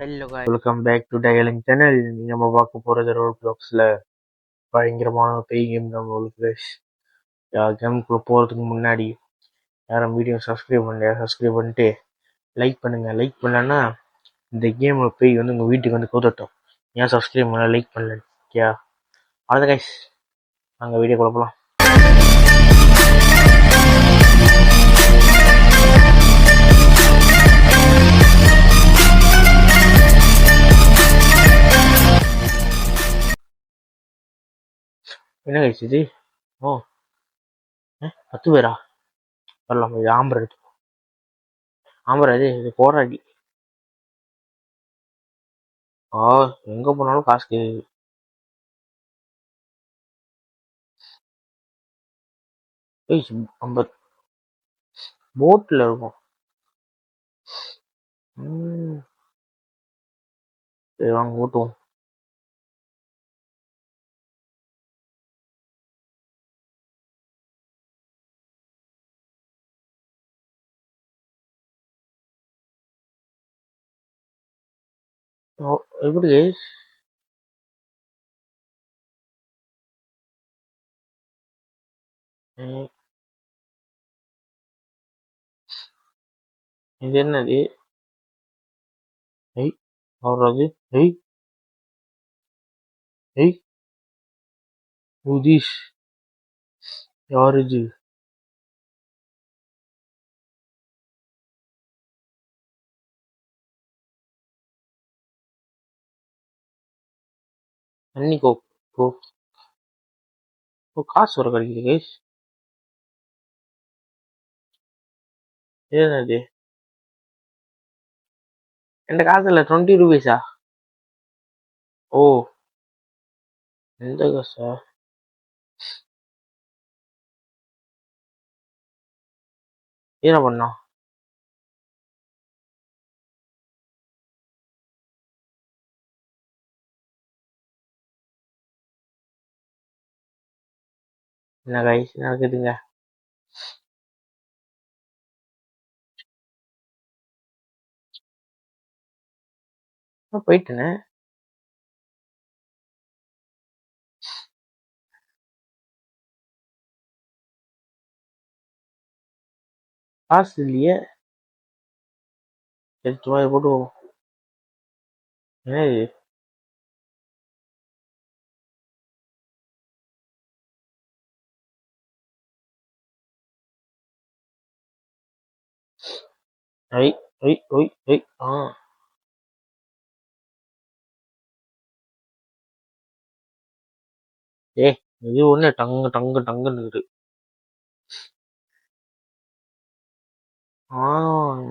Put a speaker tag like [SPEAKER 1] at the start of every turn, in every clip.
[SPEAKER 1] Hello guys, welcome back to dialling channel. நம்ம பார்க்க போகிறது ரோட் பிளாக்ஸில் பயங்கரமான பேய் கேம் தான் உங்களுக்கு. கேமுக்குள்ளே போகிறதுக்கு முன்னாடி யாரும் வீடியோ சப்ஸ்கிரைப் பண்ணலையா, சப்ஸ்கிரைப் பண்ணிட்டு லைக் பண்ணுங்கள். லைக் பண்ணலன்னா இந்த கேமில் பேய் வந்து உங்கள் வீட்டுக்கு வந்து கூத்தட்டும். ஏன் சப்ஸ்கிரைப் பண்ணல, லைக் பண்ணல ஓகே? அவ்வளோதான் கைஸ், நாங்கள் வீடியோ குழப்பலாம். என்ன கைஸ் இது? ஓ 10 பேரா? வரலாம். இது ஆம்பர் எடுத்து ஆம்பர் இது போராடி. எங்கே போனாலும் காசு கேக்குது. நம்ம போட்டில் இருக்கும். சரி வாங்க ஓட்டுவோம். எப்படி கைஸ்? இது என்னது? அவரது உதீஷ் யார் இது? அன்னிக்கோ காசு வர கிடைக்குது கைஸ். என்னது? எந்த காசுல 20 ரூபீஸா? ஓ எந்த காசா? என்ன பண்ணா? என்ன கைஸ் நடக்குதுங்க? போயிட்டேனே. காசு இல்லையே. எடுத்து மாதிரி போட்டு என்னது? ஐ ஐ ஒய் ஐ இது ஒண்ணு டங்கு டங்கு டங்குன்னு இருக்குது.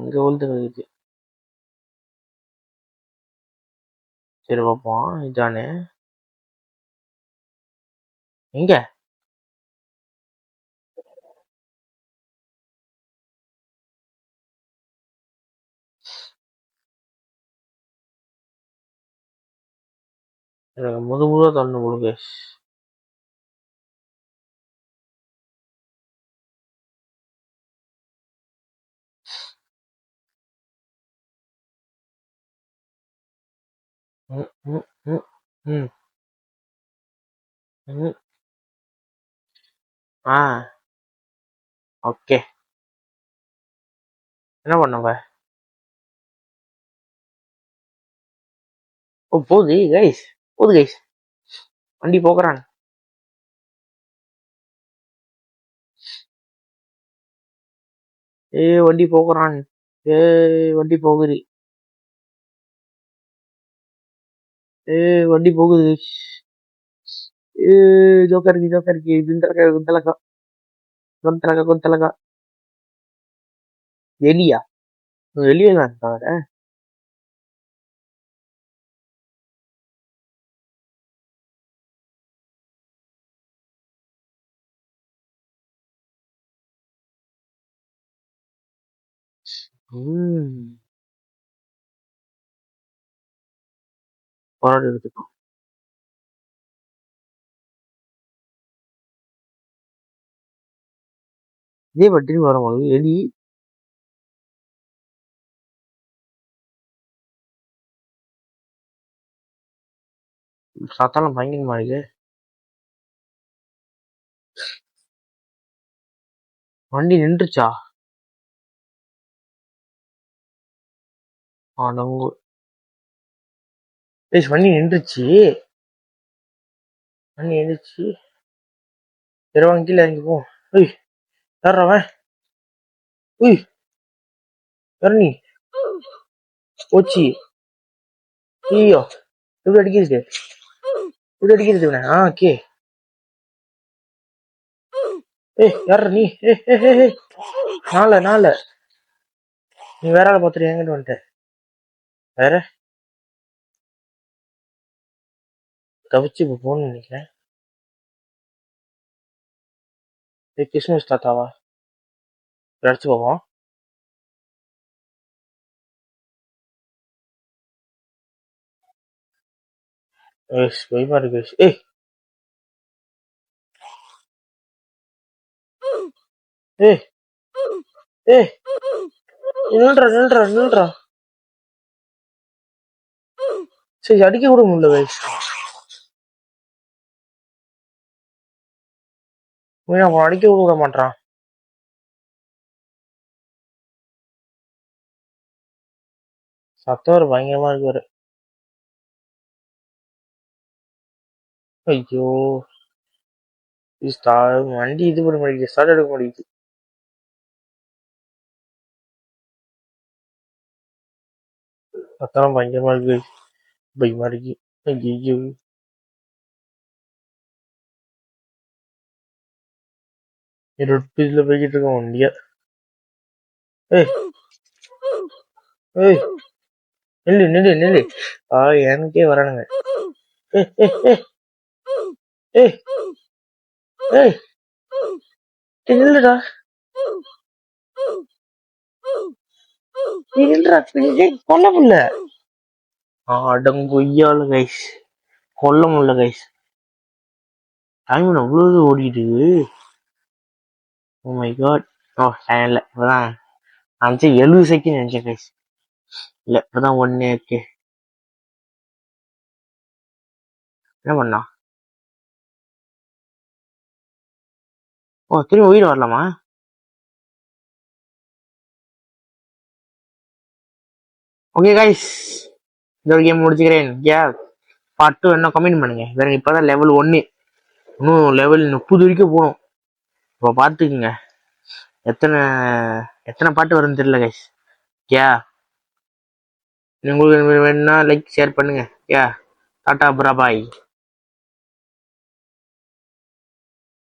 [SPEAKER 1] இங்க விழுந்துருக்கு. சரி பார்ப்போம். இதானே எங்க? எனக்கு முதுமுதா தள்ளு கொடுங்க. ஓகே. என்ன பண்ணவ? போகுது கைஸ், போகுது கைஸ். வண்டி போக்குறான். வண்டி போக்குறான். வண்டி போகுது. வண்டி போகுது. ஜோக்கருக்கு ஜோக்கருக்கு குந்தலக்கா குந்தலக்கா குந்தலக்கா குந்தலக்கா. எலியா? வெளியே தான் இருக்காங்க. போராடி எடுத்துக்கோ. இதே வண்டி வரும்போது எலி சத்தம் பயங்கரமா இருக்கு. வண்டி நின்றுச்சா? வண்டி நின்றுச்சு. சரி வாங்க கீழே இறங்கி போ. யாரவன்? நீ போச்சு. ஐயோ எப்படி அடிக்கிறது ஓகே. யார நீ? நால நீ வேற ஆளை பார்த்துட்டு என்கிட்ட வந்துட்ட. வேற தவிச்சு இப்ப போன்னு நினைக்கிறேன். கிறிஸ்மஸ் தாத்தாவா? அடிச்சு போவோம். பயமா இருக்கு. நில்றா. சரி அடிக்க கூட முடியல கைஸ். அடிக்க கூட மாட்டான். சத்தம் பயங்கரமா இருக்கு. ஐயோ வண்டி இது பண்ண முடியுது. ஸ்டார்ட் எடுக்க முடியுது. சத்தம் பயங்கரமா இருக்கு. பயமா இருக்கு. ஐயோ ரொட்டில போய்கிட்டு இருக்கோம் வண்டியா. நில்லு. எனக்கே வரானுங்க. நில்லுடா. கொல்ல முடியல. அடங்கொய்யால கைஸ். கொல்ல முடியல கைஸ். டைம் அவ்வளவு ஓடிட்டு. Oh my God. டைம் இல்ல. இப்பதான் 70 செகண்ட் நினைச்சேன் கைஸ். இல்ல இப்பதான் 1 இருக்கு. என்ன பண்ணா? திரும்ப உயிர் வரலாமா? ஓகே கைஸ், இந்த ஒரு கேம் முடிச்சுக்கிறேன். பார்ட் 2 என்ன கமெண்ட் பண்ணுங்க. வேற இப்பதான் லெவல் 1. இன்னும் லெவல் 30 வரைக்கும் போகணும். இப்போ பார்த்துக்குங்க எத்தனை பாட்டு வரும்னு தெரியல கைஸ். உங்களுக்கு வேணும்னா லைக் ஷேர் பண்ணுங்க. டாடா பாய்.